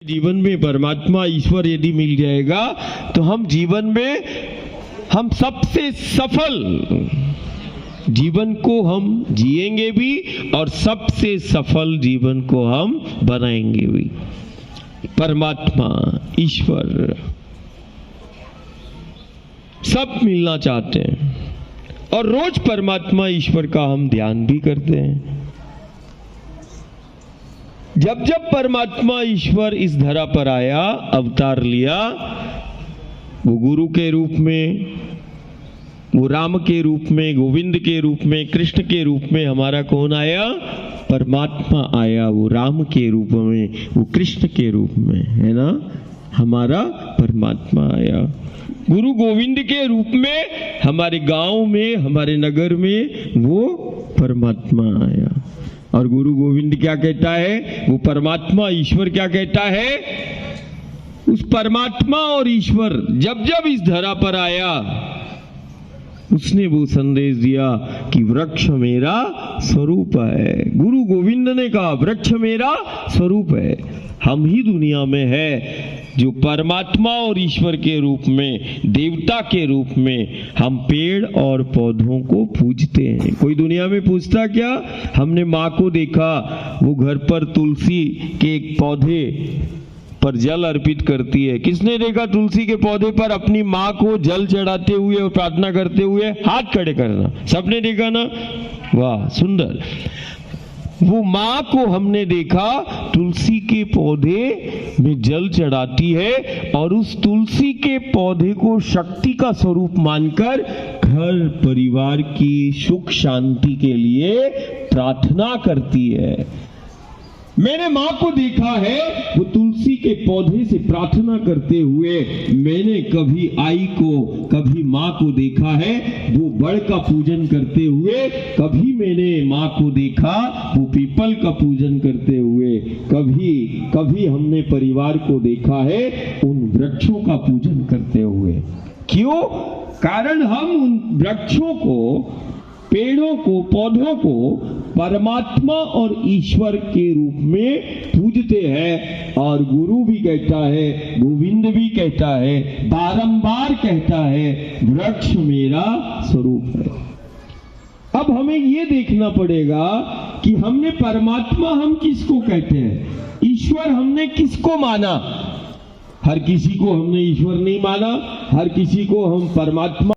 जीवन में परमात्मा ईश्वर यदि मिल जाएगा तो हम जीवन में हम सबसे सफल जीवन को हम जिएंगे भी और सबसे सफल जीवन को हम बनाएंगे भी। परमात्मा ईश्वर सब मिलना चाहते हैं और रोज परमात्मा ईश्वर का हम ध्यान भी करते हैं। जब जब परमात्मा ईश्वर इस धरा पर आया, अवतार लिया, वो गुरु के रूप में, वो राम के रूप में, गोविंद के रूप में, कृष्ण के रूप में, हमारा कौन आया? परमात्मा आया। वो राम के रूप में, वो कृष्ण के रूप में, है ना, हमारा परमात्मा आया। गुरु गोविंद के रूप में हमारे गांव में, हमारे नगर में वो परमात्मा आया। और गुरु गोविंद क्या कहता है? वो परमात्मा ईश्वर क्या कहता है? उस परमात्मा और ईश्वर जब जब इस धरा पर आया, उसने वो संदेश दिया कि वृक्ष मेरा स्वरूप है। गुरु गोविंद ने कहा वृक्ष मेरा स्वरूप है। हम ही दुनिया में है जो परमात्मा और ईश्वर के रूप में, देवता के रूप में हम पेड़ और पौधों को पूजते हैं। कोई दुनिया में पूजता क्या? हमने माँ को देखा, वो घर पर तुलसी के एक पौधे पर जल अर्पित करती है। किसने देखा तुलसी के पौधे पर अपनी माँ को जल चढ़ाते हुए और प्रार्थना करते हुए? हाथ खड़े करना, सबने देखा ना? वाह सुंदर। वो माँ को हमने देखा तुलसी के पौधे में जल चढ़ाती है और उस तुलसी के पौधे को शक्ति का स्वरूप मानकर घर परिवार की सुख शांति के लिए प्रार्थना करती है। मैंने माँ को देखा है वो तुलसी के पौधे से प्रार्थना करते हुए। मैंने कभी आई को, कभी माँ को देखा है वो बड़ का पूजन करते हुए, कभी मैंने माँ को देखा वो पीपल का पूजन करते हुए, कभी हमने परिवार को देखा है उन वृक्षों का पूजन करते हुए। क्यों? कारण हम उन वृक्षों को, पेड़ों को, पौधों को परमात्मा और ईश्वर के रूप में पूजते हैं। और गुरु भी कहता है, गोविंद भी कहता है, बारंबार कहता है वृक्ष मेरा स्वरूप है। अब हमें ये देखना पड़ेगा कि हमने परमात्मा हम किसको कहते हैं, ईश्वर हमने किसको माना? हर किसी को हमने ईश्वर नहीं माना, हर किसी को हम परमात्मा